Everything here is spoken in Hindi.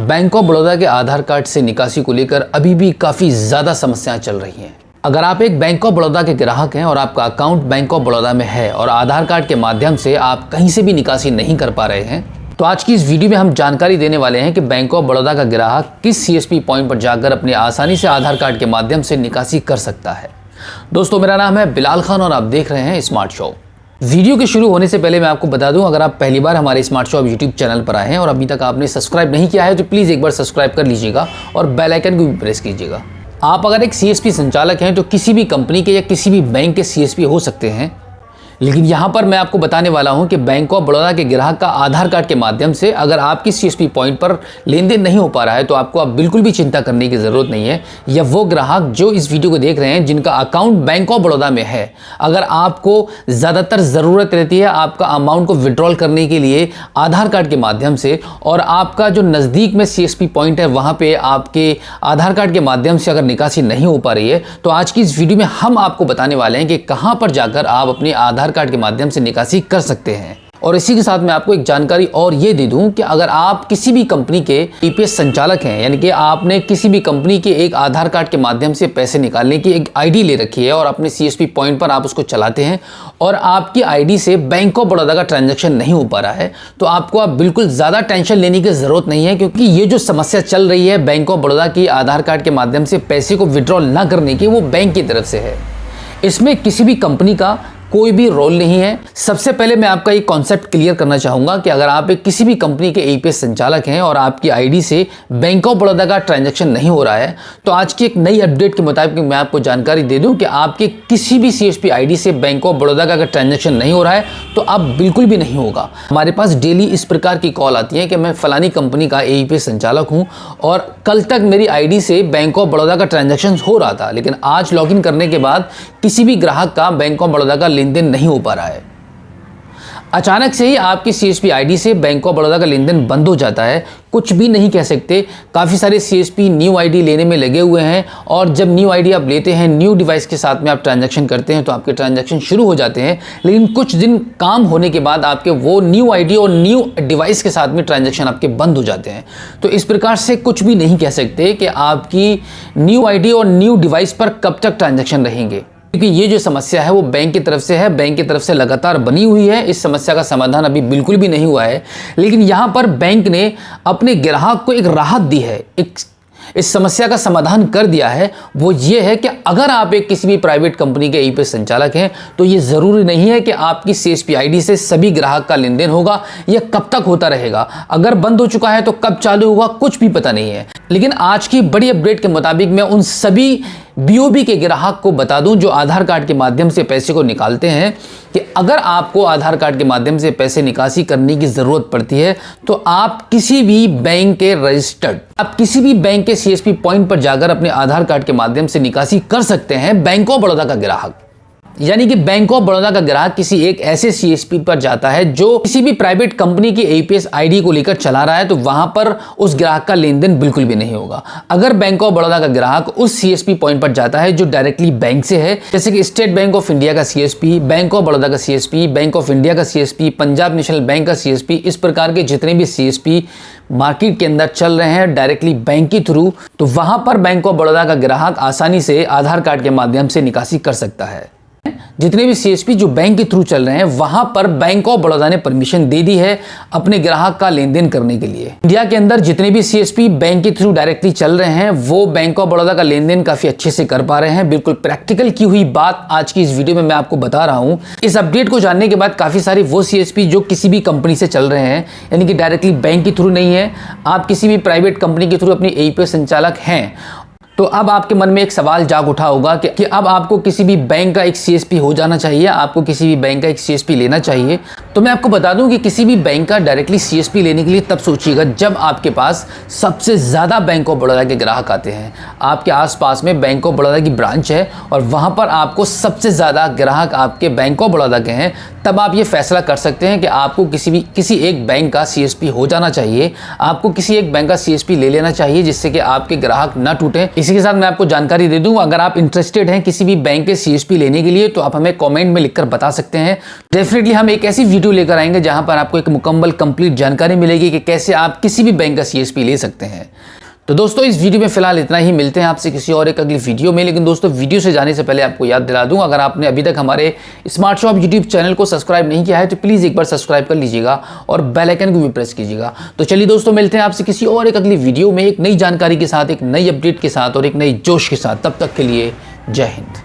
बैंक ऑफ बड़ौदा के आधार कार्ड से निकासी को लेकर अभी भी काफ़ी ज़्यादा समस्याएं चल रही हैं। अगर आप एक बैंक ऑफ बड़ौदा के ग्राहक हैं और आपका अकाउंट बैंक ऑफ बड़ौदा में है और आधार कार्ड के माध्यम से आप कहीं से भी निकासी नहीं कर पा रहे हैं, तो आज की इस वीडियो में हम जानकारी देने वाले हैं कि बैंक ऑफ बड़ौदा का ग्राहक किस सीएसपी पॉइंट पर जाकर अपने आसानी से आधार कार्ड के माध्यम से निकासी कर सकता है। दोस्तों, मेरा नाम है बिलाल खान और आप देख रहे हैं स्मार्ट शॉप। वीडियो के शुरू होने से पहले मैं आपको बता दूं, अगर आप पहली बार हमारे स्मार्ट शॉप यूट्यूब चैनल पर आए हैं और अभी तक आपने सब्सक्राइब नहीं किया है तो प्लीज़ एक बार सब्सक्राइब कर लीजिएगा और बेल आइकन को भी प्रेस कीजिएगा। आप अगर एक सीएसपी संचालक हैं तो किसी भी कंपनी के या किसी भी बैंक के सीएसपी हो सकते हैं, लेकिन यहाँ पर मैं आपको बताने वाला हूँ कि बैंक ऑफ बड़ौदा के ग्राहक का आधार कार्ड के माध्यम से अगर आपकी सीएसपी पॉइंट पर लेन देन नहीं हो पा रहा है तो आपको अब बिल्कुल भी चिंता करने की ज़रूरत नहीं है। या वो ग्राहक जो इस वीडियो को देख रहे हैं जिनका अकाउंट बैंक ऑफ बड़ौदा में है, अगर आपको ज़्यादातर ज़रूरत रहती है आपका अमाउंट को विड्रॉल करने के लिए आधार कार्ड के माध्यम से और आपका जो नज़दीक में सीएसपी पॉइंट है वहाँ पर आपके आधार कार्ड के माध्यम से अगर निकासी नहीं हो पा रही है, तो आज की इस वीडियो में हम आपको बताने वाले हैं कि कहाँ पर जाकर आप अपने आधार कार्ड के माध्यम से निकासी कर सकते हैं। और इसी के साथ मैं आपको एक जानकारी और ये दे दूं कि अगर आप किसी भी कंपनी के ईपीएस संचालक हैं, यानी कि आपने किसी भी कंपनी के एक आधार कार्ड के माध्यम से पैसे निकालने की एक आईडी ले रखी है और अपने सीएसपी पॉइंट पर आप उसको चलाते हैं और आपकी आईडी से बैंक ऑफ बड़ौदा का ट्रांजैक्शन नहीं हो पा रहा है, तो आपको अब बिल्कुल ज़्यादा टेंशन लेने की ज़रूरत नहीं है, क्योंकि ये जो समस्या चल रही है बैंक ऑफ बड़ौदा की आधार कार्ड के माध्यम से पैसे को विड्रॉल ना करने की, वो बैंक की तरफ से है। इसमें किसी भी कंपनी का कोई भी रोल नहीं है। सबसे पहले मैं आपका एक कॉन्सेप्ट क्लियर करना चाहूंगा कि अगर आप एक किसी भी कंपनी के ईपीएस संचालक हैं और आपकी आईडी से बैंक ऑफ बड़ौदा का ट्रांजैक्शन नहीं हो रहा है, तो आज की एक नई अपडेट के मुताबिक मैं आपको जानकारी दे दूं कि आपके किसी भी सीएसपी आईडी से बैंक ऑफ बड़ौदा का अगर ट्रांजैक्शन नहीं हो रहा है तो अब बिल्कुल भी नहीं होगा। हमारे पास डेली इस प्रकार की कॉल आती है कि मैं फलानी कंपनी का ईपीएस संचालक हूँ और कल तक मेरी आईडी से बैंक ऑफ बड़ौदा का ट्रांजैक्शन हो रहा था, लेकिन आज लॉगिन करने के बाद किसी भी ग्राहक का बैंक ऑफ बड़ौदा का लेन देन नहीं हो पा रहा है। अचानक से ही आपकी सीएसपी आईडी से बैंक ऑफ बड़ौदा का लेन देन बंद हो जाता है। कुछ भी नहीं कह सकते। काफ़ी सारे सीएसपी न्यू आईडी लेने में लगे हुए हैं और जब न्यू आईडी आप लेते हैं, न्यू डिवाइस के साथ में आप ट्रांजैक्शन करते हैं तो आपके ट्रांजैक्शन शुरू हो जाते हैं, लेकिन कुछ दिन काम होने के बाद आपके वो न्यू आईडी और न्यू डिवाइस के साथ में ट्रांजैक्शन आपके बंद हो जाते हैं। तो इस प्रकार से कुछ भी नहीं कह सकते कि आपकी न्यू आईडी और न्यू डिवाइस पर कब तक ट्रांजैक्शन रहेंगे, क्योंकि ये जो समस्या है वो बैंक की तरफ से है, बैंक की तरफ से लगातार बनी हुई है। इस समस्या का समाधान अभी बिल्कुल भी नहीं हुआ है, लेकिन यहाँ पर बैंक ने अपने ग्राहक को एक राहत दी है, इस समस्या का समाधान कर दिया है। वो ये है कि अगर आप एक किसी भी प्राइवेट कंपनी के ईपीएस संचालक हैं तो ये ज़रूरी नहीं है कि आपकी सीएसपी आईडी से सभी ग्राहक का लेन देन होगा। यह कब तक होता रहेगा, अगर बंद हो चुका है तो कब चालू होगा, कुछ भी पता नहीं है। लेकिन आज की बड़ी अपडेट के मुताबिक मैं उन सभी बीओबी के ग्राहक को बता दूं जो आधार कार्ड के माध्यम से पैसे को निकालते हैं कि अगर आपको आधार कार्ड के माध्यम से पैसे निकासी करने की ज़रूरत पड़ती है तो आप किसी भी बैंक के रजिस्टर्ड, आप किसी भी बैंक के सीएसपी पॉइंट पर जाकर अपने आधार कार्ड के माध्यम से निकासी कर सकते हैं। बैंक ऑफ बड़ौदा का ग्राहक, यानी कि बैंक ऑफ बड़ौदा का ग्राहक किसी एक ऐसे सीएसपी पर जाता है जो किसी भी प्राइवेट कंपनी की ईपीएस आईडी को लेकर चला रहा है, तो वहां पर उस ग्राहक का लेन देन बिल्कुल भी नहीं होगा। अगर बैंक ऑफ बड़ौदा का ग्राहक उस सीएसपी पॉइंट पर जाता है जो डायरेक्टली बैंक से है, जैसे कि स्टेट बैंक ऑफ इंडिया का सीएसपी, बैंक ऑफ बड़ौदा का सीएसपी, बैंक ऑफ इंडिया का सीएसपी, पंजाब नेशनल बैंक का सीएसपी, इस प्रकार के जितने भी सीएसपी मार्केट के अंदर चल रहे हैं डायरेक्टली बैंक के थ्रू, तो वहां पर बैंक ऑफ बड़ौदा का ग्राहक आसानी से आधार कार्ड के माध्यम से निकासी कर सकता है। जितने भी सीएसपी जो बैंक के थ्रू चल रहे हैं वहां पर बैंक ऑफ बड़ौदा ने परमिशन दे दी है अपने ग्राहक का लेन देन करने के लिए। इंडिया के अंदर जितने भी सीएसपी बैंक के थ्रू डायरेक्टली चल रहे हैं वो बैंक ऑफ बड़ौदा का लेन देन काफी अच्छे से कर पा रहे हैं। बिल्कुल प्रैक्टिकल की हुई बात आज की इस वीडियो में मैं आपको बता रहा हूं। इस अपडेट को जानने के बाद काफी सारे वो सीएसपी जो किसी भी कंपनी से चल रहे हैं, यानी कि डायरेक्टली बैंक के थ्रू नहीं है, आप किसी भी प्राइवेट कंपनी के थ्रू अपनी ईपीएस संचालक हैं, तो अब आपके मन में एक सवाल जाग उठा होगा कि अब आपको किसी भी बैंक का एक सीएसपी हो जाना चाहिए, आपको किसी भी बैंक का एक सीएसपी लेना चाहिए। तो मैं आपको बता दूं कि किसी भी बैंक का डायरेक्टली सीएसपी लेने के लिए तब सोचिएगा जब आपके पास सबसे ज़्यादा बैंक ऑफ बड़ौदा के ग्राहक आते हैं। आपके आसपास में बैंक ऑफ बड़ौदा की ब्रांच है और वहाँ पर आपको सबसे ज़्यादा ग्राहक आपके बैंक ऑफ बड़ौदा के हैं, तब आप ये फैसला कर सकते हैं कि आपको किसी एक बैंक का सीएसपी हो जाना चाहिए, आपको किसी एक बैंक का सीएसपी ले लेना चाहिए, जिससे कि आपके ग्राहक न टूटें। इसी के साथ मैं आपको जानकारी दे दूं, अगर आप इंटरेस्टेड हैं किसी भी बैंक के CSP लेने के लिए तो आप हमें कमेंट में लिखकर बता सकते हैं। डेफिनेटली हम एक ऐसी वीडियो लेकर आएंगे जहां पर आपको एक मुकम्मल कंप्लीट जानकारी मिलेगी कि कैसे आप किसी भी बैंक का CSP ले सकते हैं। तो दोस्तों इस वीडियो में फिलहाल इतना ही, मिलते हैं आपसे किसी और एक अगली वीडियो में। लेकिन दोस्तों वीडियो से जाने से पहले आपको याद दिला दूं, अगर आपने अभी तक हमारे स्मार्ट शॉप यूट्यूब चैनल को सब्सक्राइब नहीं किया है तो प्लीज़ एक बार सब्सक्राइब कर लीजिएगा और बेल आइकन को भी प्रेस कीजिएगा। तो चलिए दोस्तों मिलते हैं आपसे किसी और एक अगली वीडियो में, एक नई जानकारी के साथ, एक नई अपडेट के साथ और एक नई जोश के साथ। तब तक के लिए जय हिंद।